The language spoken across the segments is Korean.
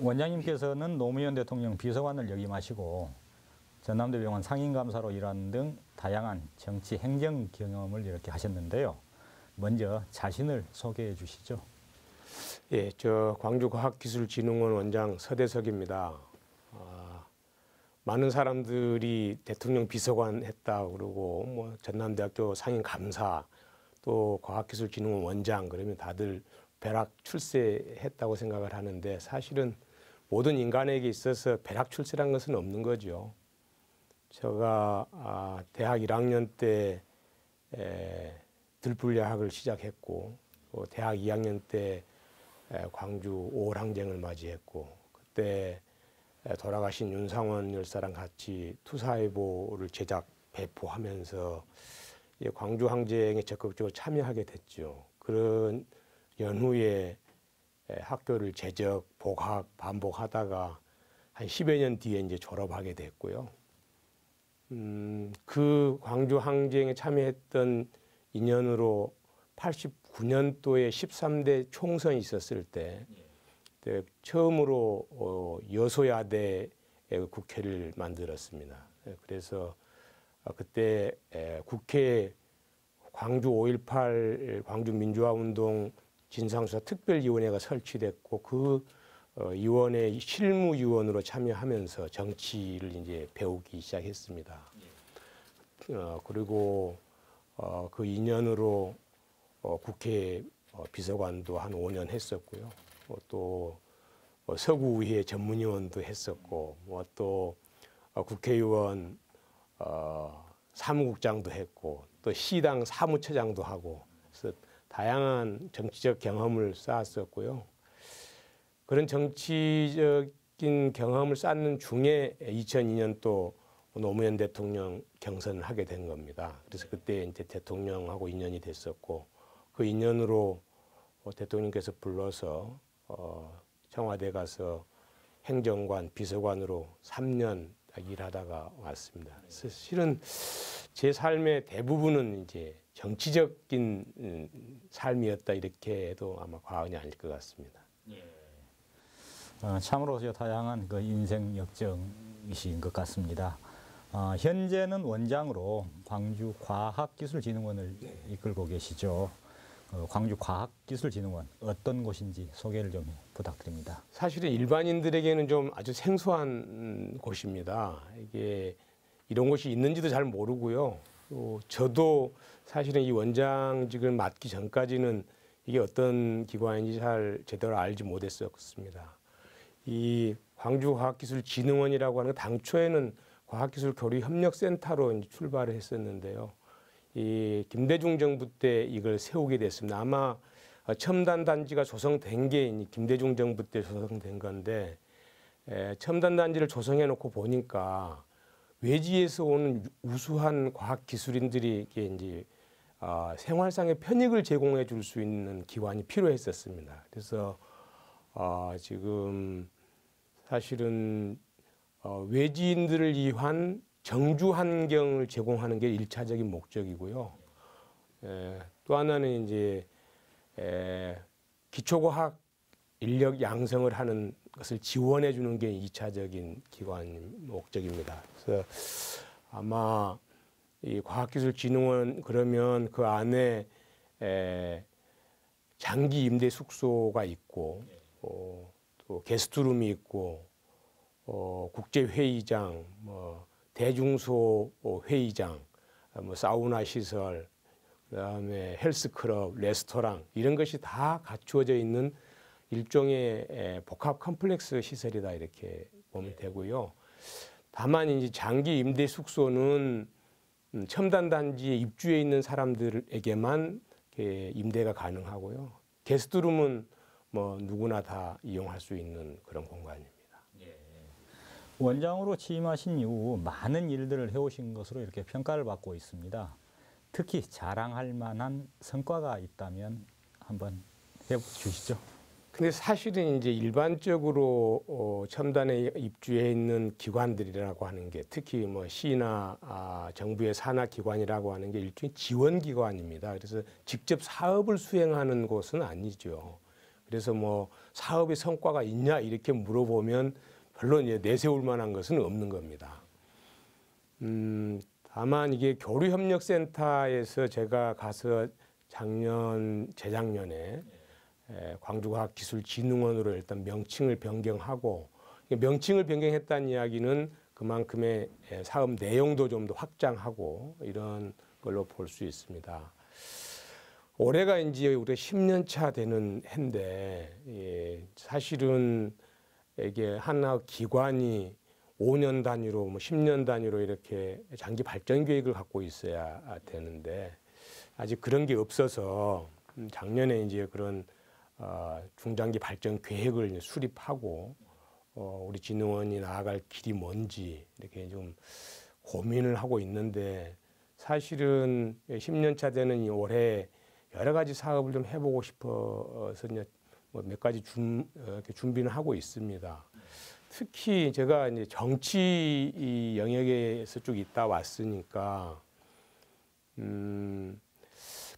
원장님께서는 노무현 대통령 비서관을 역임하시고 전남대병원 상임감사로 일하는 등 다양한 정치 행정 경험을 이렇게 하셨는데요. 먼저 자신을 소개해 주시죠. 예, 저 광주과학기술진흥원 원장 서대석입니다. 많은 사람들이 대통령 비서관 했다 그러고 뭐 전남대학교 상임감사 또 과학기술진흥원 원장 그러면 다들 벼락 출세했다고 생각을 하는데 사실은 모든 인간에게 있어서 벼락 출세란 것은 없는 거죠. 제가 대학 1학년 때 들불야학을 시작했고 또 대학 2학년 때 광주 5월 항쟁을 맞이했고 그때 돌아가신 윤상원 열사랑 같이 투사일보를 제작 배포하면서 광주 항쟁에 적극적으로 참여하게 됐죠. 그런 연후에 학교를 재적, 복학, 반복하다가 한 10여 년 뒤에 이제 졸업하게 됐고요. 그 광주 항쟁에 참여했던 인연으로 89년도에 13대 총선이 있었을 때 처음으로 여소야대 국회를 만들었습니다. 그래서 그때 국회 광주 5.18 광주민주화운동 진상조사 특별위원회가 설치됐고 그 위원회 실무위원으로 참여하면서 정치를 이제 배우기 시작했습니다. 그리고 그 인연으로 국회 비서관도 한 5년 했었고요. 또 서구의회 전문위원도 했었고 또 국회의원 사무국장도 했고 또 시당 사무처장도 하고 그래서 다양한 정치적 경험을 쌓았었고요. 그런 정치적인 경험을 쌓는 중에 2002년 또 노무현 대통령 경선을 하게 된 겁니다. 그래서 그때 이제 대통령하고 인연이 됐었고 그 인연으로 대통령께서 불러서 청와대 가서 행정관, 비서관으로 3년 일하다가 왔습니다. 그래서 실은 제 삶의 대부분은 이제 정치적인 삶이었다 이렇게 해도 아마 과언이 아닐 것 같습니다. 예. 참으로 다양한 그 인생 역정이신 것 같습니다. 현재는 원장으로 광주과학기술진흥원을 이끌고 계시죠. 광주과학기술진흥원 어떤 곳인지 소개를 좀 부탁드립니다. 사실은 일반인들에게는 좀 아주 생소한 곳입니다. 이게 이런 곳이 있는지도 잘 모르고요. 또 저도 사실은 이 원장직을 맡기 전까지는 이게 어떤 기관인지 잘 제대로 알지 못했었습니다. 이 광주과학기술진흥원이라고 하는 당초에는 과학기술교류협력센터로 출발을 했었는데요. 이 김대중 정부 때 이걸 세우게 됐습니다. 아마 첨단단지가 조성된 게 김대중 정부 때 조성된 건데 첨단단지를 조성해 놓고 보니까 외지에서 오는 우수한 과학기술인들이 이제 생활상의 편익을 제공해 줄 수 있는 기관이 필요했었습니다. 그래서 지금 사실은 외지인들을 위한 정주 환경을 제공하는 게 1차적인 목적이고요. 또 하나는 이제 기초과학 인력 양성을 하는 것을 지원해 주는 게 2차적인 기관 목적입니다. 그래서 아마 이 과학기술진흥원 그러면 그 안에 장기 임대 숙소가 있고 또 게스트룸이 있고 국제회의장, 대중소 회의장, 사우나 시설, 그다음에 헬스클럽, 레스토랑 이런 것이 다 갖추어져 있는 일종의 복합 컴플렉스 시설이다 이렇게 보면 되고요. 다만 이제 장기 임대 숙소는 첨단 단지에 입주해 있는 사람들에게만 임대가 가능하고요. 게스트룸은 누구나 다 이용할 수 있는 그런 공간입니다. 원장으로 취임하신 이후 많은 일들을 해오신 것으로 이렇게 평가를 받고 있습니다. 특히 자랑할 만한 성과가 있다면 한번 해주시죠. 근데 사실은 이제 일반적으로 첨단에 입주해 있는 기관들이라고 하는 게 특히 시나 정부의 산하 기관이라고 하는 게 일종의 지원 기관입니다. 그래서 직접 사업을 수행하는 곳은 아니죠. 그래서 뭐 사업의 성과가 있냐 이렇게 물어보면 별로 이제 내세울 만한 것은 없는 겁니다. 다만 이게 교류협력센터에서 제가 가서 재작년에 광주과학기술진흥원으로 일단 명칭을 변경하고, 명칭을 변경했다는 이야기는 그만큼의 사업 내용도 좀 더 확장하고 이런 걸로 볼 수 있습니다. 올해가 이제 우리가 10년 차 되는 해인데, 사실은 이게 하나 기관이 5년 단위로, 뭐 10년 단위로 이렇게 장기 발전 계획을 갖고 있어야 되는데 아직 그런 게 없어서 작년에 이제 그런 중장기 발전 계획을 이제 수립하고 우리 진흥원이 나아갈 길이 뭔지 이렇게 좀 고민을 하고 있는데, 사실은 10년 차 되는 이 올해 여러 가지 사업을 좀 해보고 싶어서 이제 뭐 몇 가지 이렇게 준비는 하고 있습니다. 특히 제가 이제 정치 이 영역에서 쭉 있다 왔으니까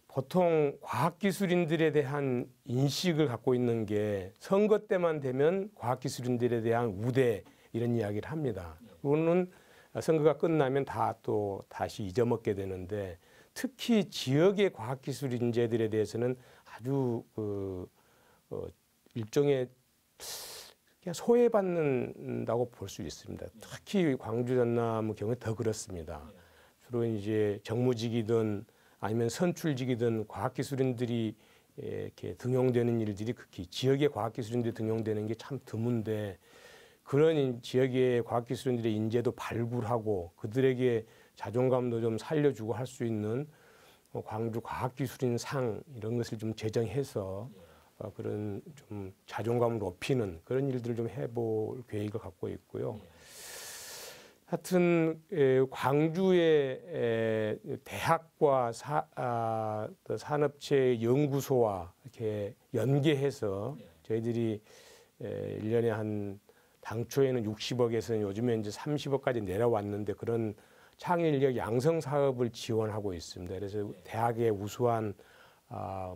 보통 과학기술인들에 대한 인식을 갖고 있는 게 선거 때만 되면 과학기술인들에 대한 우대 이런 이야기를 합니다. 그거는 선거가 끝나면 다 또 다시 잊어먹게 되는데, 특히 지역의 과학기술 인재들에 대해서는 아주 일종의 소외받는다고 볼 수 있습니다. 특히 광주 전남의 경우에 더 그렇습니다. 주로 이제 정무직이든 아니면 선출직이든 과학기술인들이 이렇게 등용되는 일들이 극히 지역의 과학기술인들이 등용되는 게 참 드문데, 그런 지역의 과학기술인들의 인재도 발굴하고 그들에게 자존감도 좀 살려주고 할 수 있는 광주 과학기술인상 이런 것을 좀 제정해서 그런 좀 자존감을 높이는 그런 일들을 좀 해볼 계획을 갖고 있고요. 하여튼 광주의 대학과 산업체 연구소와 이렇게 연계해서 저희들이 1년에 한 당초에는 60억에서 요즘에 이제 30억까지 내려왔는데, 그런 창의인력 양성 사업을 지원하고 있습니다. 그래서 대학의 우수한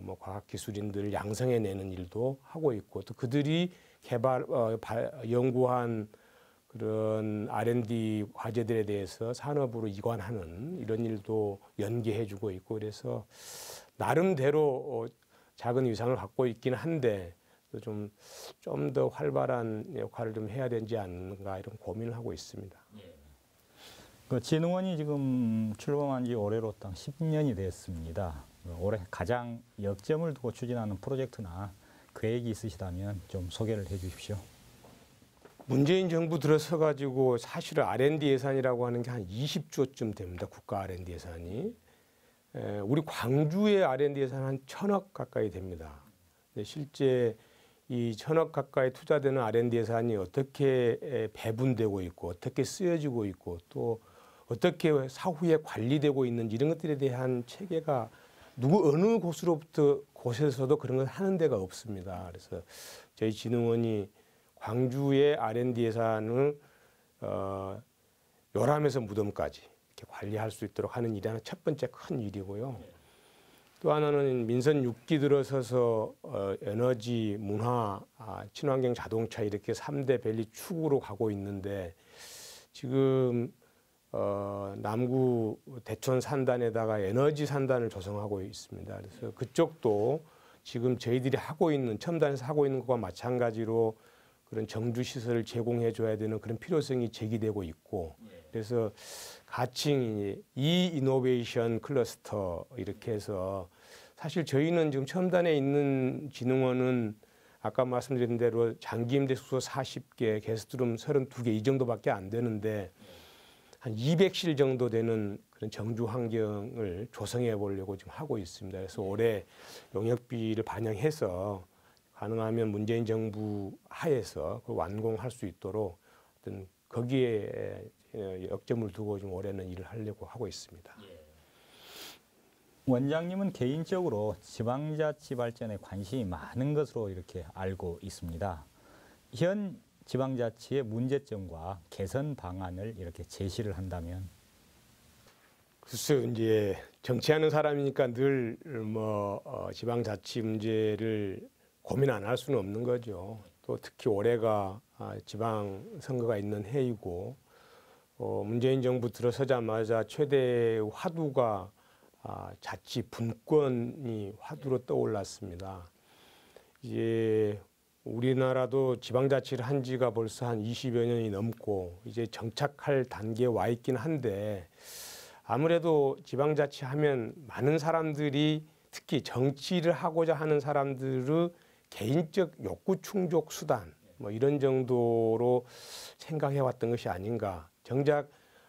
뭐 과학기술인들을 양성해내는 일도 하고 있고, 또 그들이 연구한 그런 R&D 과제들에 대해서 산업으로 이관하는 이런 일도 연계해주고 있고, 그래서 나름대로 작은 위상을 갖고 있긴 한데 좀 더 활발한 역할을 좀 해야 되지 않는가 이런 고민을 하고 있습니다. 그 진흥원이 지금 출범한 지 올해로 딱 10년이 됐습니다. 올해 가장 역점을 두고 추진하는 프로젝트나 계획이 있으시다면 좀 소개를 해 주십시오. 문재인 정부 들어서 가지고 사실은 R&D 예산이라고 하는 게 한 20조쯤 됩니다. 국가 R&D 예산이. 우리 광주의 R&D 예산 한 1,000억 가까이 됩니다. 실제 이 1,000억 가까이 투자되는 R&D 예산이 어떻게 배분되고 있고 어떻게 쓰여지고 있고 또 어떻게 사후에 관리되고 있는지 이런 것들에 대한 체계가 어느 곳에서도 그런 걸 하는 데가 없습니다. 그래서 저희 진흥원이 광주의 R&D 예산을 요람에서 무덤까지 이렇게 관리할 수 있도록 하는 일이 하나 첫 번째 큰 일이고요. 또 하나는 민선 6기 들어서서 에너지, 문화, 친환경 자동차 이렇게 3대 밸리 축으로 가고 있는데, 지금 남구 대천 산단에다가 에너지 산단을 조성하고 있습니다. 그래서 그쪽도 지금 저희들이 하고 있는 첨단에서 하고 있는 것과 마찬가지로 그런 정주 시설을 제공해 줘야 되는 그런 필요성이 제기되고 있고, 그래서 가칭 이 이노베이션 클러스터 이렇게 해서, 사실 저희는 지금 첨단에 있는 진흥원은 아까 말씀드린 대로 장기 임대 숙소 40개, 게스트룸 32개 이 정도밖에 안 되는데 한 200실 정도 되는 그런 정주 환경을 조성해 보려고 지금 하고 있습니다. 그래서 올해 용역비를 반영해서 가능하면 문재인 정부 하에서 그걸 완공할 수 있도록 어떤 거기에 역점을 두고 좀 올해는 일을 하려고 하고 있습니다. 원장님은 개인적으로 지방자치 발전에 관심이 많은 것으로 이렇게 알고 있습니다. 현 지방자치의 문제점과 개선 방안을 이렇게 제시를 한다면? 글쎄요, 이제 정치하는 사람이니까 늘 지방자치 문제를 고민 안 할 수는 없는 거죠. 또 특히 올해가 지방 선거가 있는 해이고 문재인 정부 들어서자마자 최대 화두가 자치 분권이 화두로 떠올랐습니다. 이제 우리나라도 지방자치를 한 지가 벌써 한 20여 년이 넘고 이제 정착할 단계에 와 있긴 한데 아무래도 지방자치 하면 많은 사람들이 특히 정치를 하고자 하는 사람들의 개인적 욕구 충족 수단 뭐 이런 정도로 생각해 왔던 것이 아닌가. 정작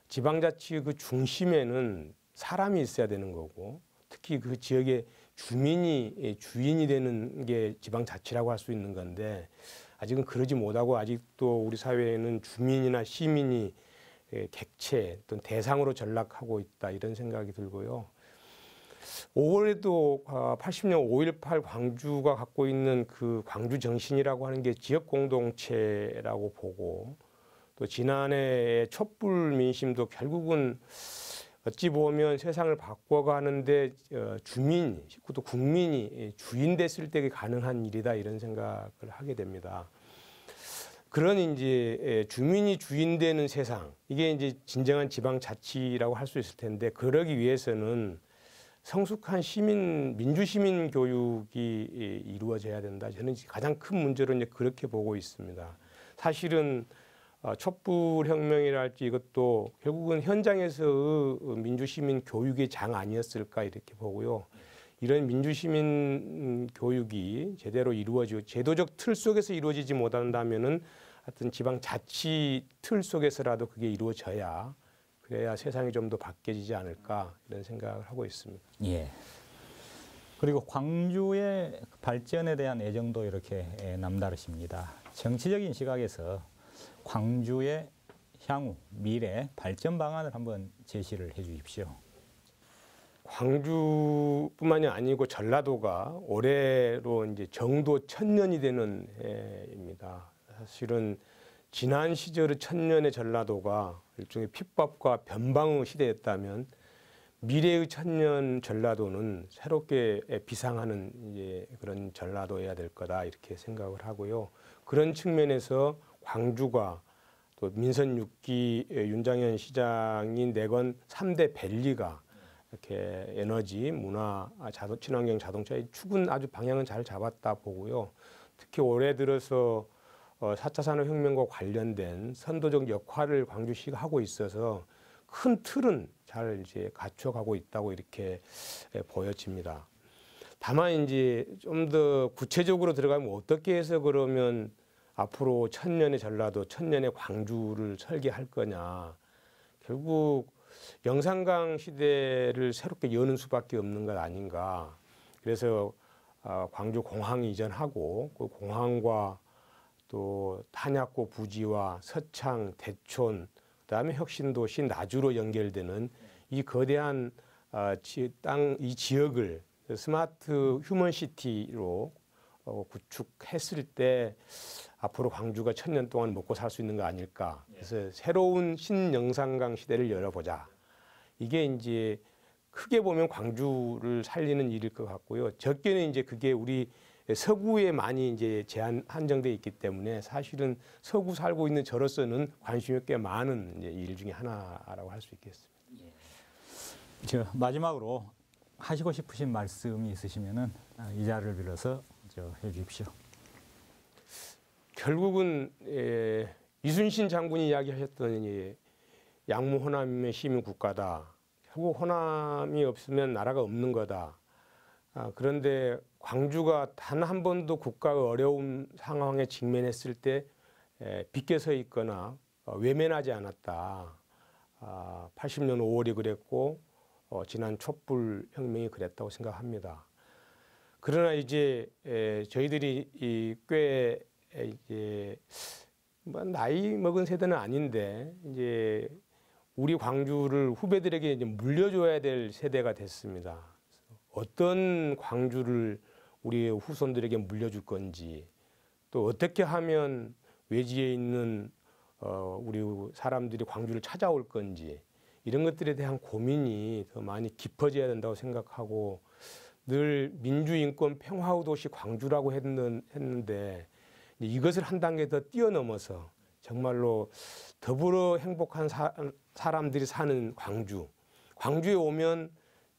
지방자치 그 중심에는 사람이 있어야 되는 거고 특히 그 지역의 주민이 주인이 되는 게 지방자치라고 할 수 있는 건데 아직은 그러지 못하고 아직도 우리 사회에는 주민이나 시민이 객체 또는 대상으로 전락하고 있다 이런 생각이 들고요. 5월에도 80년 5.18 광주가 갖고 있는 그 광주 정신이라고 하는 게 지역 공동체라고 보고 또 지난해 촛불 민심도 결국은 어찌 보면 세상을 바꿔가는데 주민, 또 국민이 주인 됐을 때 가능한 일이다 이런 생각을 하게 됩니다. 그런 이제 주민이 주인 되는 세상, 이게 이제 진정한 지방자치라고 할 수 있을 텐데 그러기 위해서는 성숙한 민주시민 교육이 이루어져야 된다. 저는 가장 큰 문제로 이제 그렇게 보고 있습니다. 사실은 촛불혁명이랄지 이것도 결국은 현장에서 민주시민 교육의 장 아니었을까 이렇게 보고요. 이런 민주시민 교육이 제대로 이루어지고 제도적 틀 속에서 이루어지지 못한다면은 하여튼 지방자치 틀 속에서라도 그게 이루어져야 그래야 세상이 좀 더 바뀌어지지 않을까 이런 생각을 하고 있습니다. 예. 그리고 광주의 발전에 대한 애정도 이렇게 남다르십니다. 정치적인 시각에서 광주의 향후 미래 발전 방안을 한번 제시를 해 주십시오. 광주뿐만이 아니고 전라도가 올해로 이제 정도 1000년이 되는 해입니다. 사실은 지난 시절의 1000년의 전라도가 일종의 핍박과 변방의 시대였다면 미래의 1000년 전라도는 새롭게 비상하는 이제 그런 전라도여야 될 거다 이렇게 생각을 하고요. 그런 측면에서 광주가 또 민선 6기 윤장현 시장이 내건 3대 밸리가 이렇게 에너지, 문화, 친환경 자동차의 축은 아주 방향은 잘 잡았다 보고요. 특히 올해 들어서 4차 산업혁명과 관련된 선도적 역할을 광주시가 하고 있어서 큰 틀은 잘 이제 갖춰가고 있다고 이렇게 보여집니다. 다만 이제 좀 더 구체적으로 들어가면 어떻게 해서 그러면 앞으로 1000년의 전라도, 1000년의 광주를 설계할 거냐. 결국 영산강 시대를 새롭게 여는 수밖에 없는 것 아닌가. 그래서 광주 공항 이전하고 그 공항과 또 탄약고 부지와 서창, 대촌, 그다음에 혁신도시 나주로 연결되는 이 거대한 이 지역을 스마트 휴먼시티로 구축했을 때 앞으로 광주가 1000년 동안 먹고 살 수 있는 거 아닐까. 그래서 새로운 신영산강 시대를 열어보자. 이게 이제 크게 보면 광주를 살리는 일일 것 같고요. 적게는 이제 그게 우리 서구에 많이 이제 한정돼 있기 때문에 사실은 서구 살고 있는 저로서는 관심이 꽤 많은 이제 일 중에 하나라고 할 수 있겠습니다. 마지막으로 하시고 싶으신 말씀이 있으시면은 이 자리를 빌어서 해 주십시오. 결국은 이순신 장군이 이야기하셨던 양무 호남의 시민 국가다. 결국 호남이 없으면 나라가 없는 거다. 그런데 광주가 단 한 번도 국가의 어려운 상황에 직면했을 때 비껴 서 있거나 외면하지 않았다. 80년 5월이 그랬고 지난 촛불 혁명이 그랬다고 생각합니다. 그러나 이제 저희들이 꽤 이제 나이 먹은 세대는 아닌데 이제 우리 광주를 후배들에게 이제 물려줘야 될 세대가 됐습니다. 어떤 광주를 우리 후손들에게 물려줄 건지 또 어떻게 하면 외지에 있는 우리 사람들이 광주를 찾아올 건지 이런 것들에 대한 고민이 더 많이 깊어져야 된다고 생각하고 늘 민주인권 평화의 도시 광주라고 했는데 이것을 한 단계 더 뛰어넘어서 정말로 더불어 행복한 사람들이 사는 광주. 광주에 오면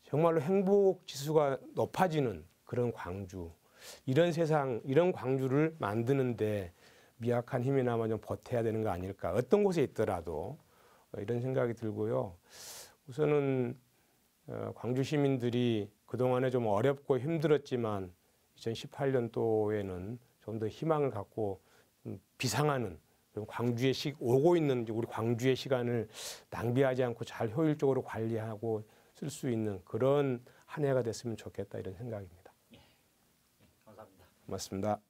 정말로 행복 지수가 높아지는 그런 광주. 이런 세상, 이런 광주를 만드는데 미약한 힘이나마 좀 보태야 되는 거 아닐까. 어떤 곳에 있더라도 이런 생각이 들고요. 우선은 광주 시민들이 그동안에 좀 어렵고 힘들었지만 2018년도에는 좀 더 희망을 갖고 비상하는 광주의 오고 있는 우리 광주의 시간을 낭비하지 않고 잘 효율적으로 관리하고 쓸 수 있는 그런 한 해가 됐으면 좋겠다 이런 생각입니다. 감사합니다. 고맙습니다.